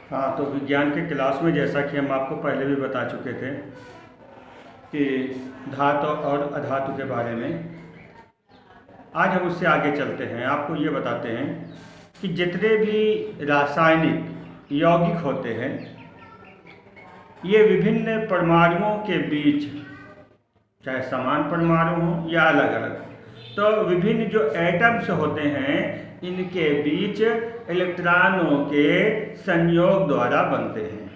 हाँ, तो विज्ञान के क्लास में जैसा कि हम आपको पहले भी बता चुके थे कि धातु और अधातु के बारे में, आज हम उससे आगे चलते हैं। आपको ये बताते हैं कि जितने भी रासायनिक यौगिक होते हैं ये विभिन्न परमाणुओं के बीच, चाहे समान परमाणु हो या अलग अलग, तो विभिन्न जो एटम्स होते हैं इनके बीच इलेक्ट्रॉनों के संयोग द्वारा बनते हैं।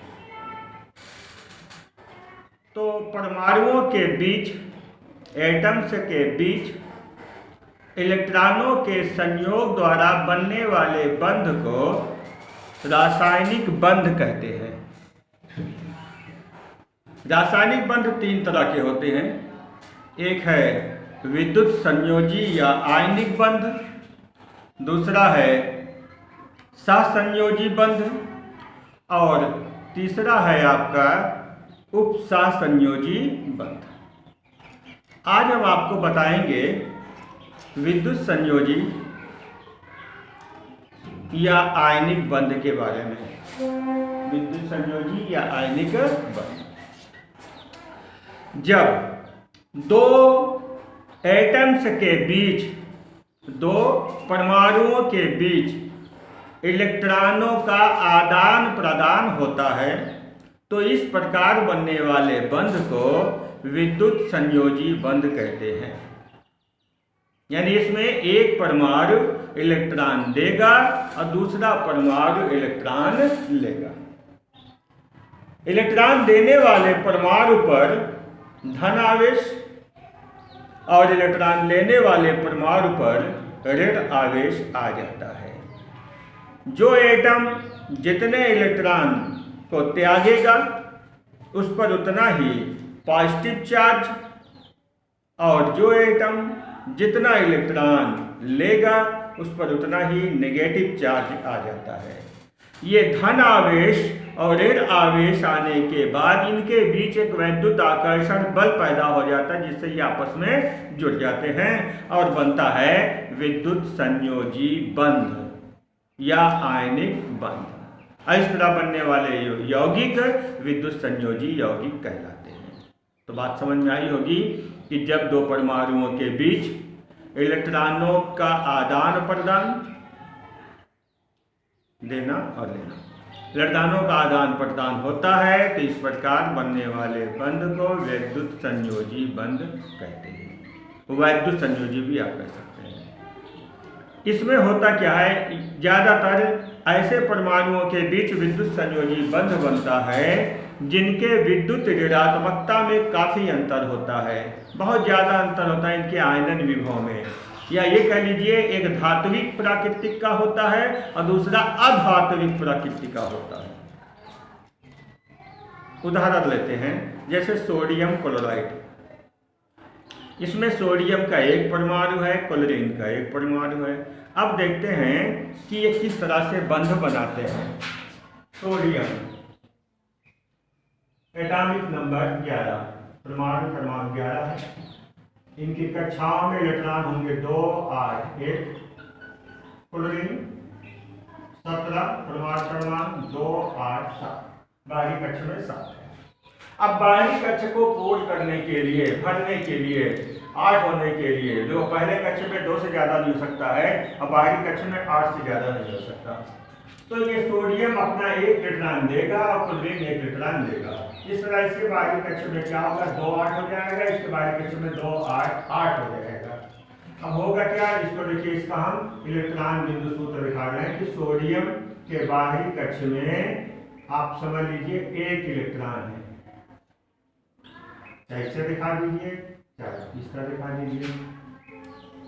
तो परमाणुओं के बीच, एटम्स के बीच इलेक्ट्रॉनों के संयोग द्वारा बनने वाले बंध को रासायनिक बंध कहते हैं। रासायनिक बंध तीन तरह के होते हैं। एक है विद्युत संयोजी या आयनिक बंध, दूसरा है सहसंयोजी बंध और तीसरा है आपका उपसहसंयोजी बंध। आज हम आपको बताएंगे विद्युत संयोजी या आयनिक बंध के बारे में। विद्युत संयोजी या आयनिक बंध, जब दो एटम्स के बीच, दो परमाणुओं के बीच इलेक्ट्रॉनों का आदान प्रदान होता है तो इस प्रकार बनने वाले बंध को विद्युत संयोजी बंध कहते हैं। यानी इसमें एक परमाणु इलेक्ट्रॉन देगा और दूसरा परमाणु इलेक्ट्रॉन लेगा। इलेक्ट्रॉन देने वाले परमाणु पर धन आवेश और इलेक्ट्रॉन लेने वाले परमाणु पर ऋण आवेश आ जाता है। जो एटम जितने इलेक्ट्रॉन को त्यागेगा उस पर उतना ही पॉजिटिव चार्ज, और जो एटम जितना इलेक्ट्रॉन लेगा उस पर उतना ही नेगेटिव चार्ज आ जाता है। ये धन आवेश और ऋण आवेश आने के बाद इनके बीच एक वैद्युत आकर्षण बल पैदा हो जाता है जिससे ये आपस में जुड़ जाते हैं और बनता है विद्युत संयोजी बंध या आयनिक बंध। इस तरह बनने वाले यौगिक विद्युत संयोजी यौगिक कहलाते हैं। तो बात समझ में आई होगी कि जब दो परमाणुओं के बीच इलेक्ट्रॉनों का आदान प्रदान, देना और लेना, इलेक्ट्रॉनों का आदान प्रदान होता है तो इस प्रकार बनने वाले बंध को विद्युत संयोजी बंध कहते हैं। वैद्युत संयोजी भी आप कह सकते हैं। इसमें होता क्या है, ज़्यादातर ऐसे परमाणुओं के बीच विद्युत संयोजी बंध बनता है जिनके विद्युत ऋणात्मकता में काफ़ी अंतर होता है, बहुत ज़्यादा अंतर होता है इनके आयनन विभव में। या ये कह लीजिए एक धात्विक प्राकृतिक का होता है और दूसरा अधात्विक प्राकृतिक का होता है। उदाहरण लेते हैं, जैसे सोडियम क्लोराइड। इसमें सोडियम का एक परमाणु है, क्लोरीन का एक परमाणु है। अब देखते हैं कि ये किस तरह से बंध बनाते हैं। सोडियम एटॉमिक नंबर 11, परमाणु क्रमांक 11 है। इनकी कक्षाओं में इलेक्ट्रॉन होंगे 2, 8, 1। क्लोरीन 17, परमाणु क्रमांक 2, 8, 7। बाहरी कक्ष में 7 है। अब बाहरी कक्ष को पूर्ण करने के लिए, भरने के लिए, 8 होने के लिए, जो पहले कक्ष में 2 से ज़्यादा नहीं हो सकता है और बाहरी कक्ष में 8 से ज़्यादा नहीं हो सकता। तो ये सोडियम अपना 1 इलेक्ट्रॉन देगा और क्लोरीन 1 इलेक्ट्रॉन देगा। इस तरह इसके बाहरी कक्ष में क्या होगा, 2, 8 हो जाएगा। इसके बाहरी कक्ष में 2, 8, 8 हो जाएगा। अब होगा क्या, इसको देखिए, इसका हम इलेक्ट्रॉन बिंदु सूत्र दिखा रहे हैं कि सोडियम के बाहरी कक्ष में आप समझ लीजिए 1 इलेक्ट्रॉन है। चाहे इसे दिखा दीजिए, चाहे इस तरह दिखा दीजिए।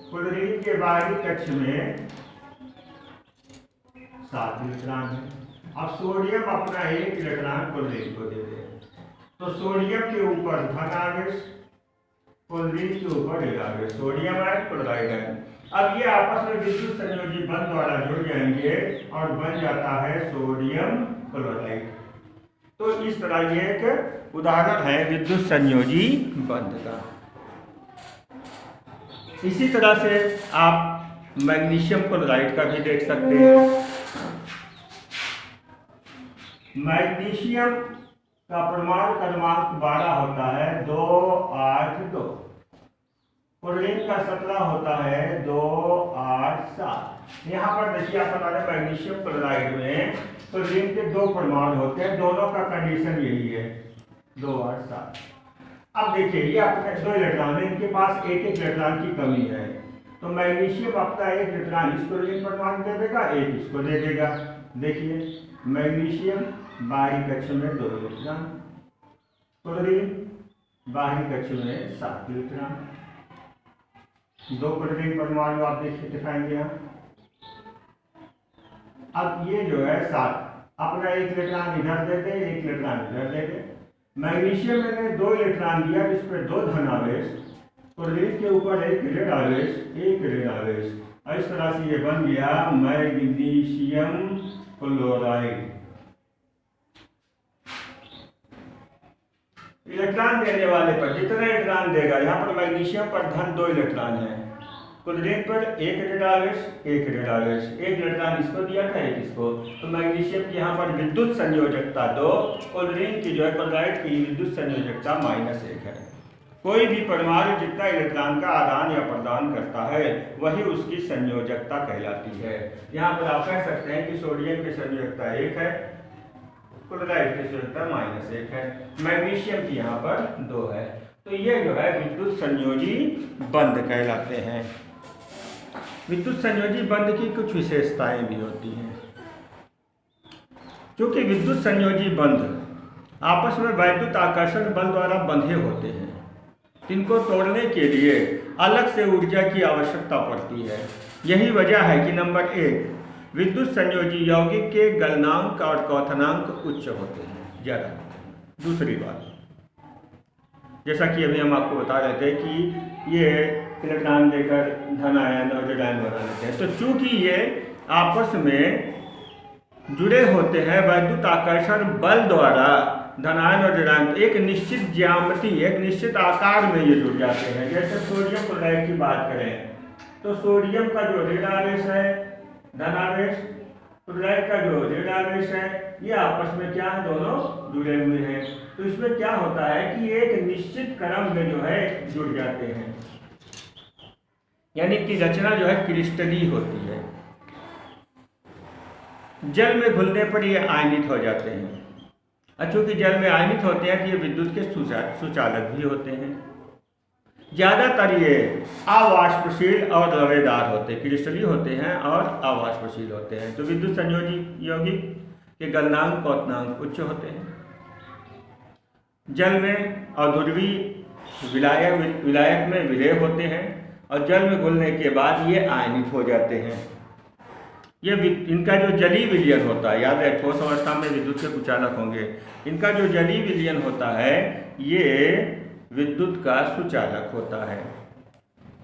क्लोरीन के बाहरी कक्ष में 7 इलेक्ट्रॉन है। अब सोडियम अपना 1 इलेक्ट्रॉन क्लोरीन को दे दे तो सोडियम के ऊपर धन आवेश, क्लोरीन के ऊपर ऋण आवेश, सोडियम है, क्लोराइड है। अब ये आपस में विद्युत संयोजी बंध द्वारा जुड़ जाएंगे और बन जाता है सोडियम क्लोराइड। तो इस तरह ये एक उदाहरण है विद्युत संयोजी बंध का। इसी तरह से आप मैग्नीशियम क्लोराइड का भी देख सकते हैं। मैग्नीशियम का परमाणु क्रमांक 12 होता है 282, क्लोरीन का 17 होता है 287। यहाँ पर देखिए आप बता रहे मैग्नीशियम क्लोराइड में क्लोरीन के 2 परमाणु होते हैं, दोनों का कंडीशन यही है 287। अब देखिए ये अपने 2 इलेक्ट्रॉन है, इनके पास एक इलेक्ट्रॉन की कमी है, तो मैग्नीशियम अपना एक इलेक्ट्रॉन इस क्लोरीन परमाणु दे देगा, एक इसको दे देगा। देखिए मैग्नीशियम बाहरी कक्ष में 2 इलेक्ट्रॉन, क्लोरीन बाहरी कक्ष में 7 इलेक्ट्रॉन, 2 क्लोरीन परमाणु आप देखिए दिखाएंगे यहाँ। अब ये जो है 7 अपना एक इलेक्ट्रॉन इधर दे दे, एक इलेक्ट्रॉन इधर दे दे। मैग्नीशियम में 2 इलेक्ट्रॉन दिया जिस पर 2 धन आवेश, क्लोरीन के ऊपर एक ऋण आवेश, एक ऋण आवेश, और इस तरह से ये बन गया मैग्नीशियम क्लोराइड। इलेक्ट्रॉन देने वाले पर जितना इलेक्ट्रॉन देगा, यहाँ पर मैग्नीशियम पर धन 2 इलेक्ट्रॉन है, क्लोरीन पर एक ऋण आवेश, एक ऋण आवेश, एक इलेक्ट्रॉन इसको दिया था, एक इसको, तो मैग्नीशियम की यहाँ पर विद्युत संयोजकता 2, क्लोरीन की जो है क्लोराइड की विद्युत संयोजकता -1 है। कोई भी परमाणु जितना इलेक्ट्रॉन का आदान या प्रदान करता है वही उसकी संयोजकता कहलाती है। यहाँ पर आप कह सकते हैं कि सोडियम की संयोजकता 1 है, क्लोराइड की संयोजकता -1 है, मैग्नीशियम की यहाँ पर 2 है। तो ये जो है विद्युत संयोजी बंध कहलाते हैं। विद्युत संयोजी बंध की कुछ विशेषताएं भी होती हैं। क्योंकि विद्युत संयोजी बंध आपस में वैद्युत आकर्षण बल द्वारा बंधे होते हैं, इनको तोड़ने के लिए अलग से ऊर्जा की आवश्यकता पड़ती है। यही वजह है कि नंबर 1 विद्युत संयोजी यौगिक के गलनांक और क्वथनांक उच्च होते हैं, ज़्यादा होते हैं। दूसरी बात, जैसा कि अभी हम आपको बता रहे थे कि ये इलेक्ट्रॉन देकर धन आयन और ऋण आयन बना लेते हैं, तो चूंकि ये आपस में जुड़े होते हैं वैद्युत आकर्षण बल द्वारा, धनायन और ऋणायन एक निश्चित ज्यामिति, एक निश्चित आकार में ये जुड़ जाते हैं। जैसे सोडियम क्लोराइड की बात करें तो सोडियम का जो ऋण आवेश है धनावेश, क्लोराइड का जो ऋण आवेश है, ये आपस में क्या है, दोनों जुड़े हुए हैं। तो इसमें क्या होता है कि एक निश्चित क्रम में जो है जुड़ जाते हैं, यानी कि रचना जो है क्रिस्टलीय होती है। जल में घुलने पर ये आयनित हो जाते हैं, चूंकि जल में आयनित होते हैं तो ये विद्युत के सुचालक भी होते हैं। ज़्यादातर ये अवाष्पशील और द्रव्यदार होते हैं, क्रिस्टलीय होते हैं और अवाष्पशील होते हैं। तो विद्युत संयोजी यौगिक के गलनांक क्वथनांक उच्च होते हैं। जल में अध्रुवीय विलायक में विलय होते हैं और जल में घुलने के बाद ये आयनित हो जाते हैं। ये इनका जो जलीय विलयन होता है, याद है ठोस अवस्था में विद्युत के कुचालक होंगे, इनका जो जलीय विलयन होता है ये विद्युत का सुचालक होता है।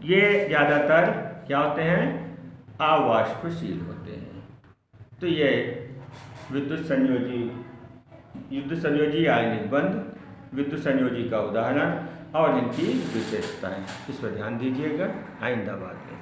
ये ज़्यादातर क्या होते हैं, अवाष्पशील होते हैं। तो ये विद्युत संयोजी आयनिक बंध, विद्युत संयोजी का उदाहरण और इनकी विशेषताएं, इस पर ध्यान दीजिएगा आइंदा बात में।